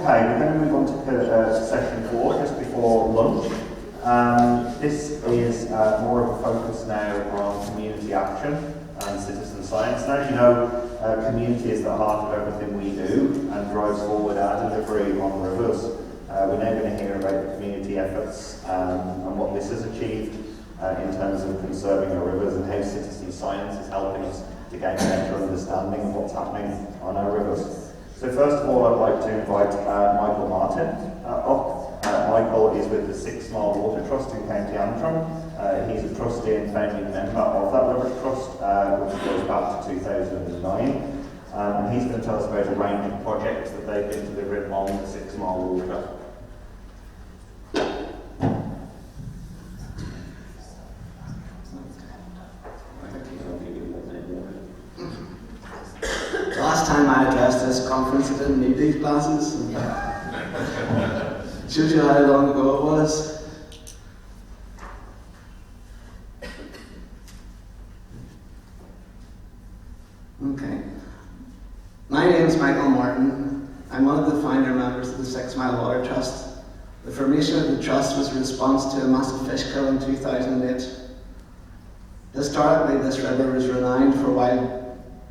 Okay, we're going to move on to session 4, just before lunch. This is more of a focus now on community action and citizen science. Now, as you know, community is the heart of everything we do and drives forward our delivery on rivers. We're now going to hear about the community efforts and what this has achieved in terms of conserving our rivers and how citizen science is helping us to gain a better understanding of what's happening on our rivers. So first of all, I'd like to invite Michael Martin up. Michael is with the 6 Mile Water Trust in County Antrim. He's a trustee and founding member of that river trust, which goes back to 2009. And he's going to tell us about a range of projects that they've been delivering on the 6 Mile Water. Last time I addressed this conference, I didn't need these glasses. Shows you how long ago it was. Okay. My name is Michael Martin. I'm one of the founder members of the 6 Mile Water Trust. The formation of the trust was a response to a massive fish kill in 2008. Historically, this river was renowned for wild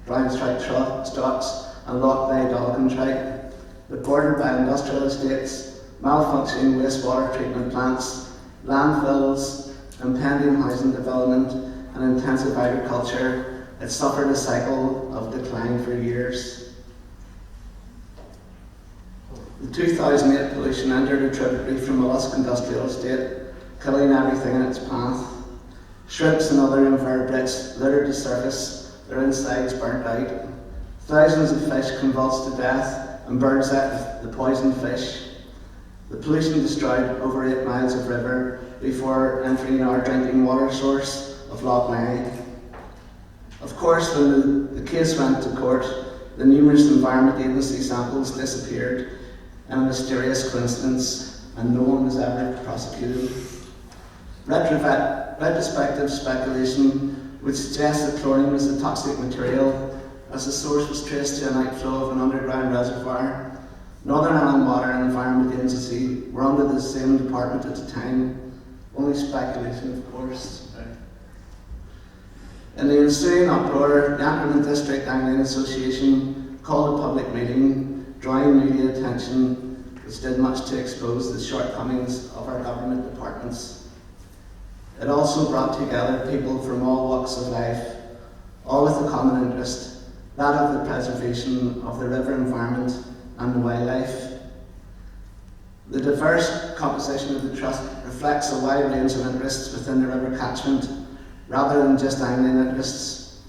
brown striped stocks and Loch Bay dolphin trout, but bordered by industrial estates, malfunctioning wastewater treatment plants, landfills, impending housing development, and intensive agriculture, it suffered a cycle of decline for years. The 2008 pollution entered a tributary from Mollusk Industrial Estate, killing everything in its path. Shrimps and other invertebrates littered the surface, their insides burnt out. Thousands of fish convulsed to death, and birds ate the poisoned fish. The pollution destroyed over 8 miles of river before entering our drinking water source of Loch Bay. Of course, when the case went to court, the numerous Environment Agency samples disappeared in a mysterious coincidence, and no one was ever prosecuted. Retrospective speculation would suggest that chlorine was a toxic material, as the source was traced to an outflow of an underground reservoir. Northern Ireland Water and Environment Agency were under the same department at the time. Only speculation, of course. In the ensuing uproar, the Antrim District Angling Association called a public meeting, drawing media attention, which did much to expose the shortcomings of our government departments. It also brought together people from all walks of life, all with a common interest, that of the preservation of the river environment and the wildlife. The diverse composition of the trust reflects a wide range of interests within the river catchment, rather than just angling interests.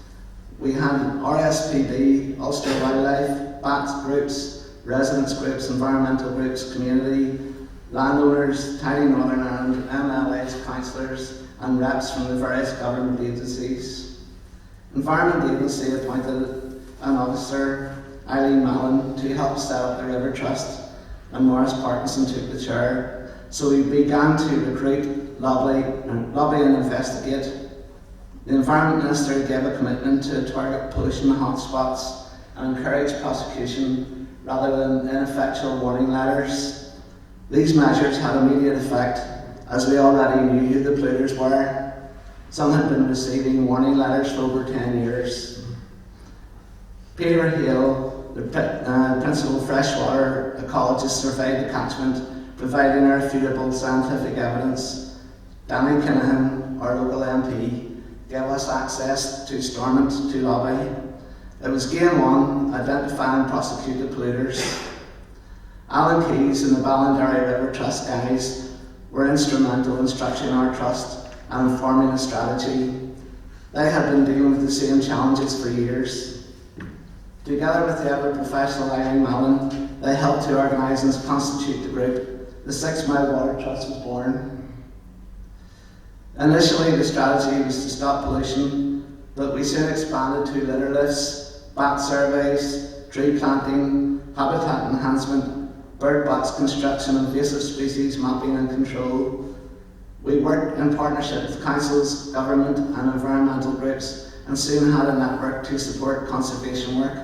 We had RSPB, Ulster Wildlife, BAT groups, residents groups, environmental groups, community, landowners, Tiny Northern Ireland, MLAs, councillors, and reps from the various government agencies. Environment Agency appointed an officer, Eileen Mallon, to help set up the River Trust, and Maurice Parkinson took the chair. So we began to recruit, lobby and investigate. The Environment Minister gave a commitment to target pollution hotspots and encourage prosecution rather than ineffectual warning letters. These measures had immediate effect, as we already knew who the polluters were. Some had been receiving warning letters for over 10 years. Peter Hale, the principal freshwater ecologist, surveyed the catchment, providing irrefutable scientific evidence. Danny Kinahan, our local MP, gave us access to Stormont to lobby. It was game one, identify and prosecute the polluters. Alan Keyes and the Ballinderry River Trust guys were instrumental in structuring our trust and informing a strategy. They had been dealing with the same challenges for years. Together with the ever-professional Eileen Mallon, they helped to organise and constitute the group. The 6 Mile Water Trust was born. Initially, the strategy was to stop pollution, but we soon expanded to litter lifts, bat surveys, tree planting, habitat enhancement, bird box construction, invasive species mapping and control. We worked in partnership with councils, government and environmental groups, and soon had a network to support conservation work.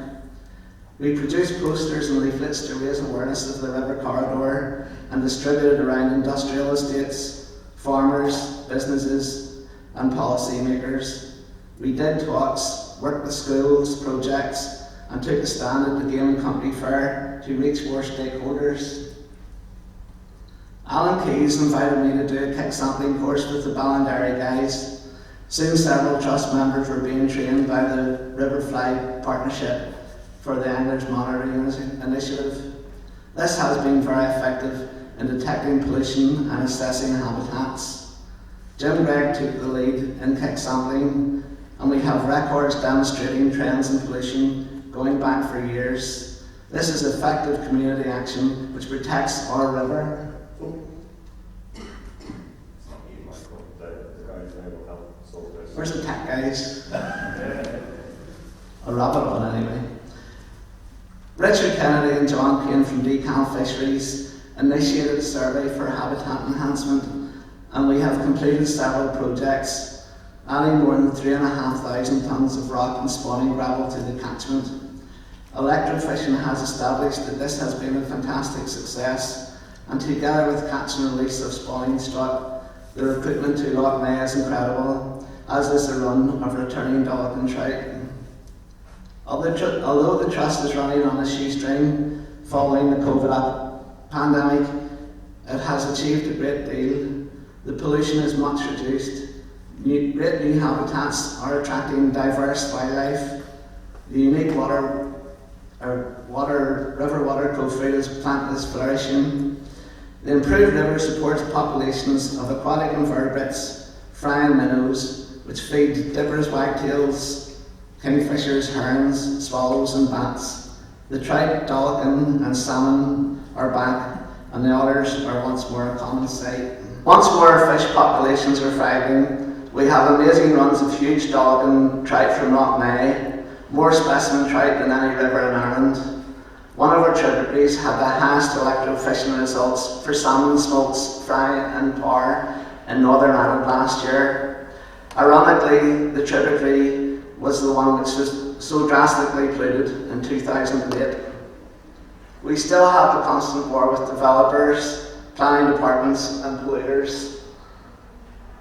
We produced posters and leaflets to raise awareness of the river corridor and distributed around industrial estates, farmers, businesses and policymakers. We did talks, worked with schools, projects and took a stand at the Game and Company Fair to reach more stakeholders. Alan Keyes invited me to do a kick sampling course with the Ballinderry guys. Soon several trust members were being trained by the Riverfly Partnership for the Anglers Monitoring Initiative. This has been very effective in detecting pollution and assessing habitats. Jim Gregg took the lead in kick sampling, and we have records demonstrating trends in pollution going back for years. This is effective community action which protects our river. Where's the tech guys? I'll wrap it on anyway. Richard Kennedy and John Payne from Decal Fisheries initiated a survey for habitat enhancement, and we have completed several projects, adding more than 3,500 tonnes of rock and spawning gravel to the catchment. Electrofishing has established that this has been a fantastic success, and together with catch and release of spawning stock, the recruitment to Loch Ness is incredible, as is the run of returning dolphin and trout. Although the Trust is running on a shoestring following the COVID pandemic, it has achieved a great deal. The pollution is much reduced. Great new habitats are attracting diverse wildlife. The unique river water crowfoot plant is flourishing. The improved river supports populations of aquatic invertebrates, fry and minnows, which feed dippers, wagtails, kingfishers, herons, swallows and bats. The trout, dolphin and salmon are back, and the otters are once more a common sight. Once more fish populations are thriving. We have amazing runs of huge dolphin trout from Loch Ness, more specimen trout than any river in Ireland. One of our tributaries had the highest electrofishing results for salmon, smolts, fry and par in Northern Ireland last year. Ironically, the tributary was the one which was so drastically polluted in 2008. We still have a constant war with developers, planning departments and polluters,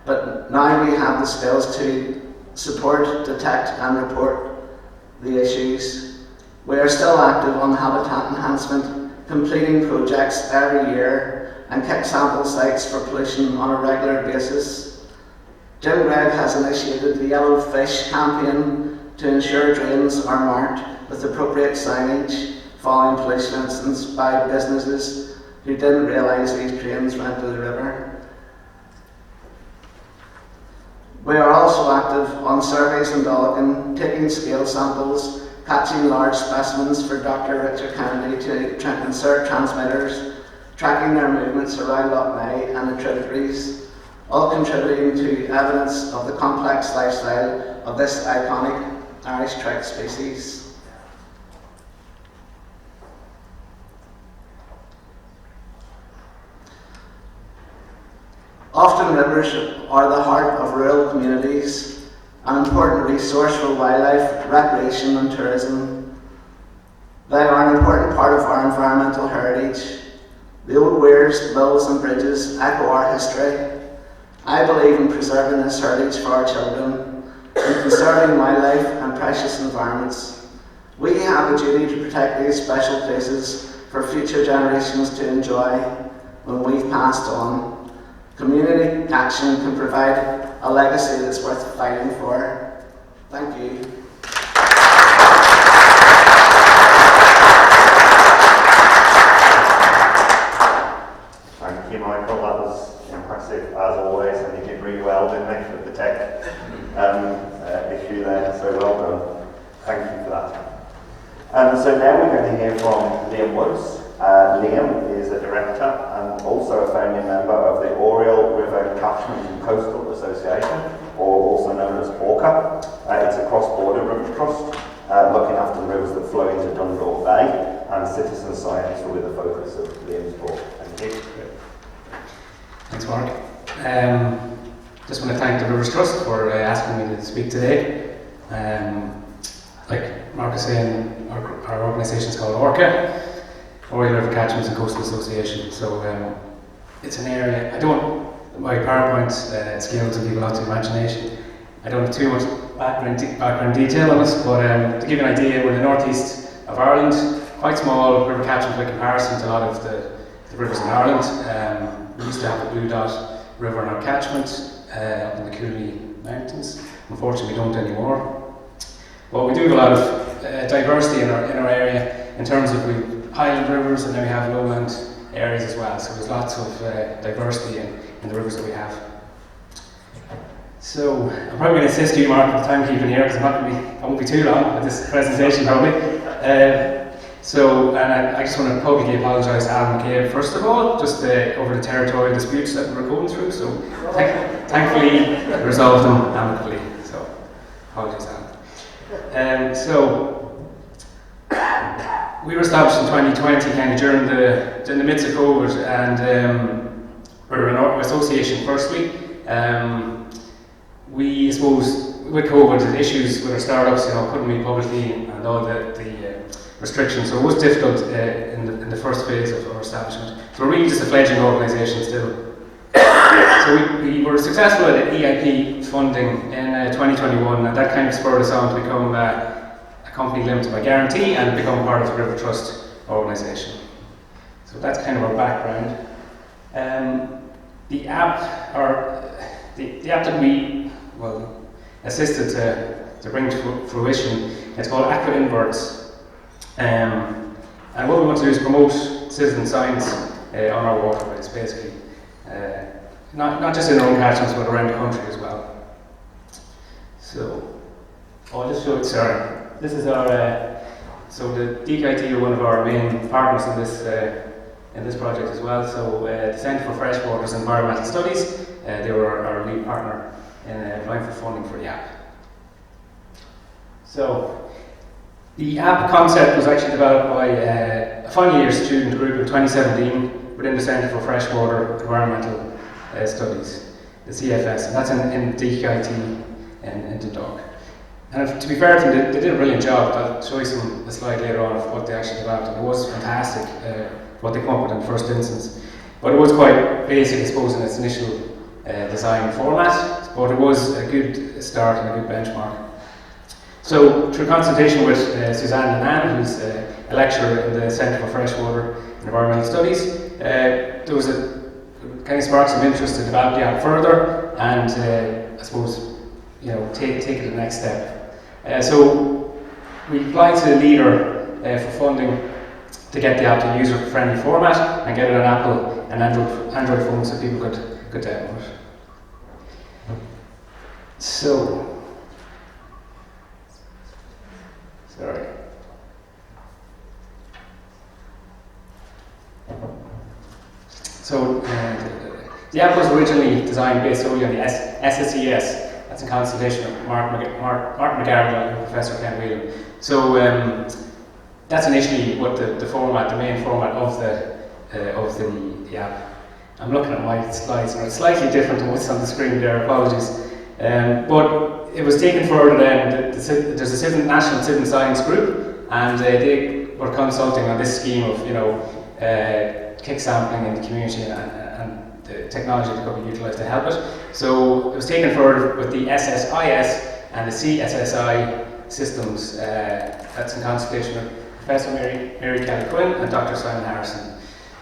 but now we have the skills to support, detect and report the issues. We are still active on habitat enhancement, completing projects every year and kick sample sites for pollution on a regular basis. Jim Gregg has initiated the Yellow Fish campaign to ensure drains are marked with appropriate signage following pollution incidents by businesses who didn't realise these drains went to the river. We are also active on surveys in Dolligan, taking scale samples, catching large specimens for Dr. Richard Kennedy to insert transmitters, tracking their movements around Loch Ness and the tributaries, all contributing to evidence of the complex lifestyle of this iconic Irish trout species. Often rivers are the heart of rural communities, an important resource for wildlife, recreation and tourism. They are an important part of our environmental heritage. The old weirs, mills and bridges echo our history. I believe in preserving this heritage for our children and conserving wildlife and precious environments. We have a duty to protect these special places for future generations to enjoy when we've passed on. Community action can provide a legacy that's worth fighting for. Thank you. Thank you, Michael. That was impressive as always, and you did really well, didn't you, with the tech issue there. So well done. Thank you for that. So now we're going to hear from Liam Woods. Liam is a director and also a founding member of the Oriel River Catchment and Coastal Association, or also known as ORCA. It's a cross-border river trust looking after the rivers that flow into Dundalk Bay, and citizen science will be the focus of Liam's talk. Thank you. Thanks, Mark. Just want to thank the Rivers Trust for asking me to speak today. Like Mark is saying, our our organisation is called ORCA, Oil River Catchments and Coastal Association. So it's an area, my PowerPoint skills will leave a lot to imagination. I don't have too much background detail on it, but to give you an idea, we're in the northeast of Ireland, quite small river catchment by comparison to a lot of the rivers in Ireland. We used to have the Blue Dot River in our catchment up in the Cooley Mountains. Unfortunately, we don't anymore. But we do have a lot of diversity in our area in terms of we have highland rivers and then we have lowland areas as well. So there's lots of diversity in the rivers that we have. So I'm probably going to assist you, Mark, with timekeeping here because I won't be too long with this presentation probably. And I just want to publicly apologise to Alan McCabe first of all, just over the territorial disputes that we were going through. So thankfully resolved them amicably. So apologies, Alan. We were established in 2020, kind of during the midst of COVID, and we're an association firstly. We suppose with COVID, the issues with our startups, couldn't meet publicly and all the restrictions, so it was difficult in the first phase of our establishment. So we're really just a fledgling organisation still. So we were successful at EIP funding in 2021, and that kind of spurred us on to become a company limited by guarantee and become part of the River Trust organisation. So that's kind of our background. The app that we assisted to bring to fruition, it's called Aqua Inverts. And what we want to do is promote citizen science on our waterways, basically. Not just in our own catchments, but around the country as well. So, I'll just show it, sorry. This is our, so the DKIT are one of our main partners in this project as well. So the Centre for Freshwaters and Environmental Studies, they were our lead partner in applying for funding for the app. So the app concept was actually developed by a final year student group in 2017 within the Centre for Freshwater Environmental Studies, the CFS, and that's in DKIT in Dundalk. And to be fair to them, they did a brilliant job. I'll show you a slide later on of what they actually developed, and it was fantastic what they came up with in the first instance. But it was quite basic, I suppose, in its initial design format, but it was a good start and a good benchmark. So, through consultation with Suzanne Lenan, who's a lecturer in the Centre for Freshwater and Environmental Studies, there was kind of sparked some interest to develop the app further and I suppose take it to the next step. So we applied to the leader for funding to get the app to a user-friendly format and get it on Apple and Android phones so people could download it. So, sorry. So the app was originally designed based solely on the SSES. That's in consultation with Mark McGarrigle and Professor Ken Whelan. So that's initially what the main format of the app. I'm looking at my slides and it's slightly different to what's on the screen there, apologies. But it was taken further then. There's a national citizen science group, and they were consulting on this scheme of kick sampling in the community and the technology that could be utilised to help it. So it was taken further with the SSIS and the CSSI systems. That's in consultation with Professor Mary Kelly Quinn and Dr. Simon Harrison.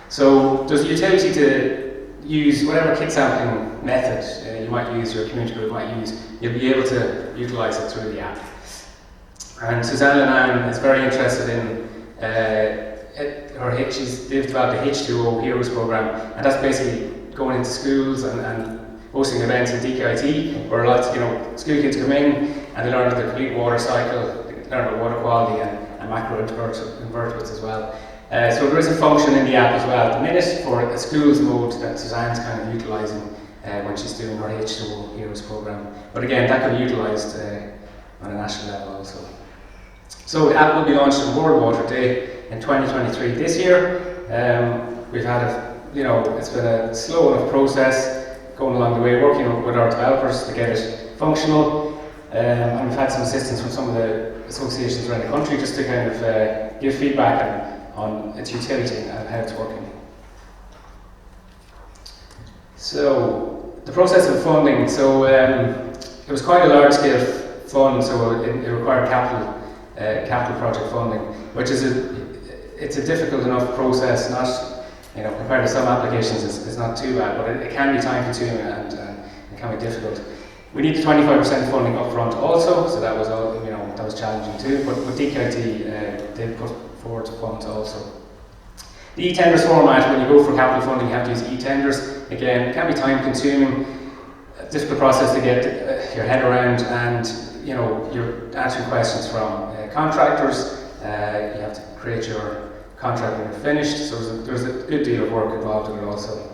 So there's a utility to use whatever kick sampling method you might use, your community group might use. You'll be able to utilise it through the app. And Suzanne Lenan is very interested in they've developed a H2O Heroes program, and that's basically going into schools and hosting events in DKIT where lots of school kids come in and they learn the complete water cycle, they learn about water quality and macroinvertebrates as well. So there is a function in the app as well at the minute for a schools mode that Suzanne's kind of utilising when she's doing her H2O Heroes program. But again, that can be utilised on a national level also. So the app will be launched on World Water Day in 2023 this year. We've had it's been a slow enough process going along the way, working with our developers to get it functional. And we've had some assistance from some of the associations around the country just to kind of give feedback on its utility and how it's working. So the process of funding. So it was quite a large-scale fund, so it required capital project funding, which is it's a difficult enough process. Not, you know, compared to some applications, it's not too bad, but it can be time-consuming and it can be difficult. We needed 25% funding upfront also, so that was all, you know, that was challenging too. But with DKIT, they put forward funds also. The e-tenders format, when you go for capital funding, you have to use e-tenders. Again, it can be time-consuming, a difficult process to get your head around, and you know, you're answering questions from contractors. You have to create your contract when you're finished. So there's a good deal of work involved in it also.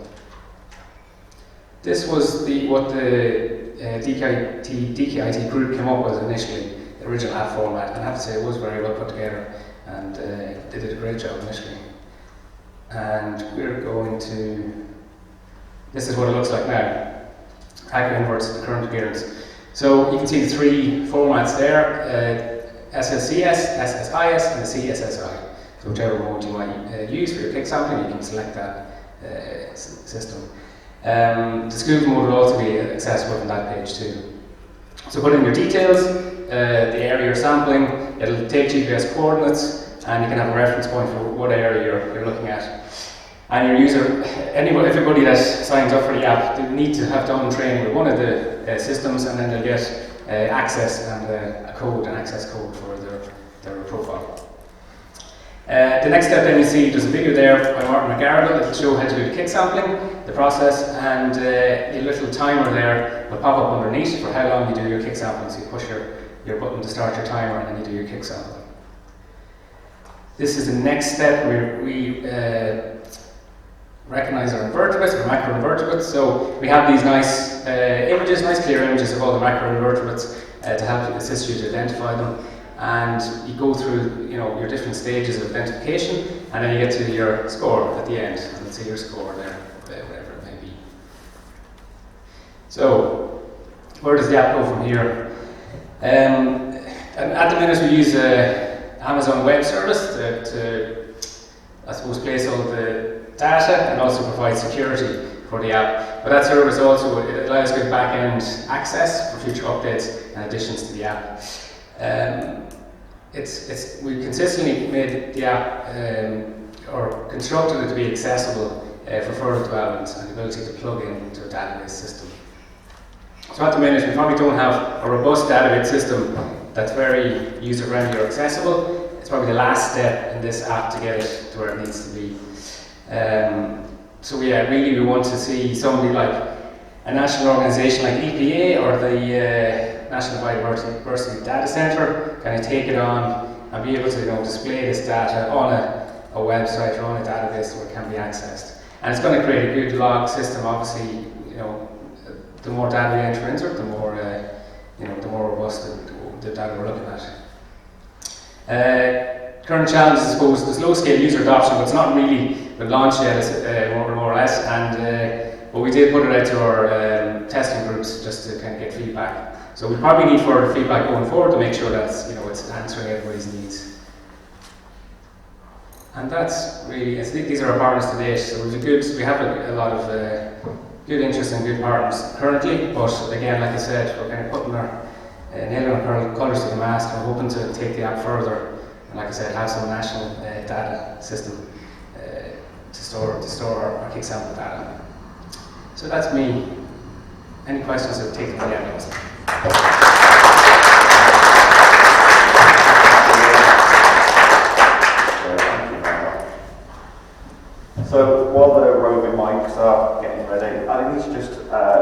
This was what the DKIT group came up with initially, the original app format, and I have to say it was very well put together, and they did a great job initially. And we're going to, this is what it looks like now, Active Inverts to current appearance. So you can see the three formats there, SSCS, SSIS, and the CSSI. So whichever mode you might use for your kick sampling, you can select that system. The schools mode will also be accessible from that page too. So put in your details, the area you're sampling, it'll take GPS coordinates, and you can have a reference point for what area you're looking at. And your user, everybody that signs up for the app, they need to have done training with one of the systems, and then they'll get access and a code, an access code for their profile. The next step then you see, there's a video there by Martin McGarrigle that will show how to do the kick sampling, the process, and a little timer there will pop up underneath for how long you do your kick sampling. So you push your button to start your timer, and then you do your kick sampling. This is the next step where we recognize our invertebrates, our macroinvertebrates. So we have these nice images, nice clear images of all the macroinvertebrates to help assist you to identify them. And you go through, you know, your different stages of identification, and then you get to your score at the end, and let's see your score there, whatever it may be. So, where does the app go from here? And at the minute we use Amazon Web Service to, I suppose, place all the data and also provide security for the app. But that service also, it allows good back-end access for future updates and additions to the app. We consistently made the app or constructed it to be accessible for further development and the ability to plug into a database system. So at the minute we probably don't have a robust database system that's very user-friendly or accessible. It's probably the last step in this app to get it to where it needs to be. So yeah, really we want to see somebody like a national organisation like EPA or the National Biodiversity Data Centre kind of take it on and be able to, you know, display this data on a website or on a database where it can be accessed. And it's going to create a good log system. Obviously, you know, the more data we enter into it, the more the more robust the data we're looking at. Current challenges, I suppose, there's low-scale user adoption, but it's not really been launched yet, more or less. But we did put it out to our testing groups just to kind of get feedback. So we probably need further feedback going forward to make sure that it's answering everybody's needs. And that's really, I think these are our partners to date. So we have a lot of good interest and good partners currently. But again, like I said, we're kind of putting our nailing our colours to the mast. We're hoping to take the app further. And like I said, have some national data system to store our kick sample data. So that's me. Any questions? I'll take them from the audience. So while the roving mics are getting ready, I think it's just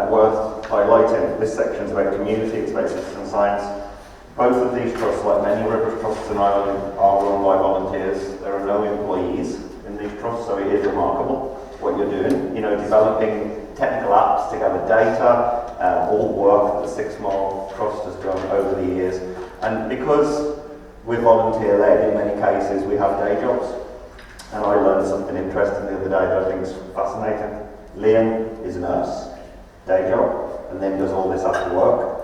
worth highlighting. This section is about community, it's about citizen science. Both of these trusts, like many river trusts in Ireland, are run by volunteers. There are no employees in these trusts, so it is remarkable what you're doing. You know, developing technical apps to gather data, all work that the 6 Mile Trust has done over the years. And because we're volunteer-led, in many cases we have day jobs. And I learned something interesting the other day that I think is fascinating. Liam is a nurse, day job, and then does all this after work.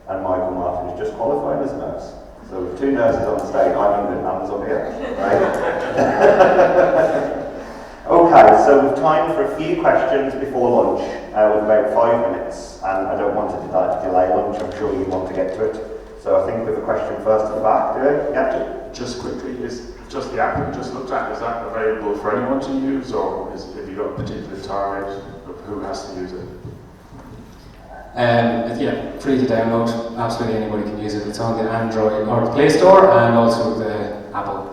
And Michael Martin is just qualified as a nurse. So with two nurses on stage, I'm in good hands up here, right? Okay, so we've time for a few questions before lunch. With about 5 minutes, and I don't want to delay lunch. I'm sure you want to get to it. So I think with a question first at the back, do it? Yeah. Just quickly, is just the app that we just looked at, is that available for anyone to use, or have you got a particular target of who has to use it? Yeah, free to download. Absolutely anybody can use it. It's on the Android or the Play Store, and also the Apple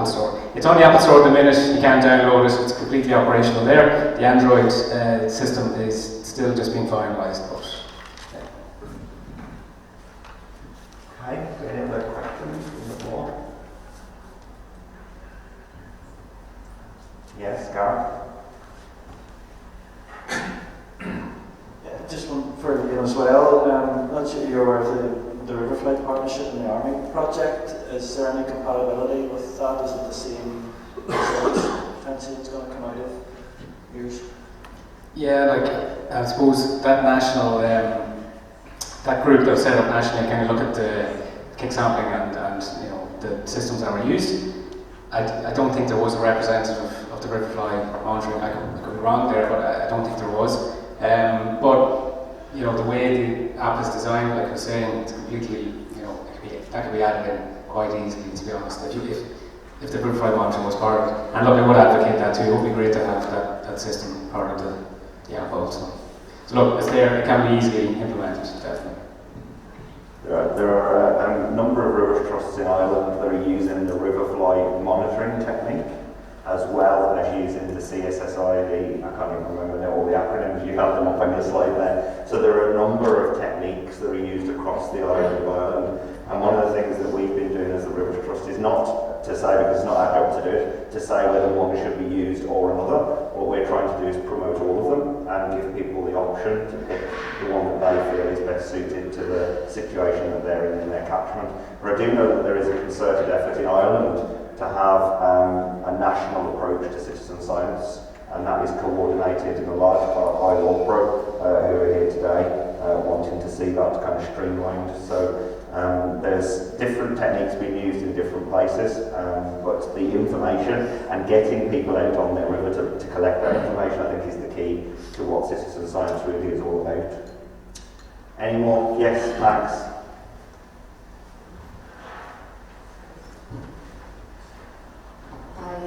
Store. It's on the Apple Store at the minute. You can download it. It's completely operational there. The Android system is still just being finalised, but. Okay, any other questions from the floor? Yes, Gareth? Yeah, just one for you as well. Not sure you're aware of the Riverflight Partnership and the Army project. Is there any compatibility with that? Is it the same result potentially it's going to come out of yours? Yeah, like I suppose that national, that group that was set up nationally kind of look at the kick sampling and you know the systems that were used. I don't think there was a representative of the Riverfly monitoring. I could be wrong there, but I don't think there was. But you know the way the app is designed, like I was saying, it's completely that could be added in quite easily. To be honest, if the Riverfly monitoring was part of it, and look, I would advocate that too. It would be great to have that system part of the app also. So look, it's there. It can be easily implemented, definitely. There are a number of river trusts in Ireland that are using the Riverfly monitoring technique, as well as using the CSSI, I can't even remember now all the acronyms, you have them up on your slide there. So there are a number of techniques that are used across the island of Ireland, and one of the things that we've been doing as the River Trust is not to say, because it's not our job to do it, to say whether one should be used or another. What we're trying to do is promote all of them and give people the option to pick the one that they feel is best suited to the situation that they're in their catchment. But I do know that there is a concerted effort in Ireland to have a national approach to citizen science, and that is coordinated in a large part by LawPro, who are here today, wanting to see that kind of streamlined. So there's different techniques being used in different places, but the information and getting people out on their river to collect that information, I think, is the key to what citizen science really is all about. Any more? Yes, Max? Hi,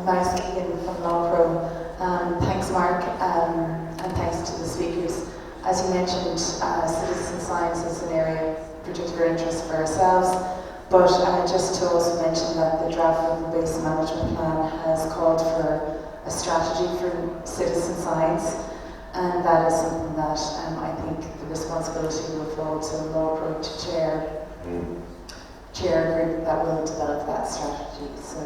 Max Keegan from LawPro. Thanks, Mark, and thanks to the speakers. As you mentioned, citizen science is an area of particular interest for ourselves, but just to also mention that the draft river-based management plan has called for a strategy for citizen science, and that is something that I think the responsibility will fall to LawPro to chair a group that will develop that strategy. So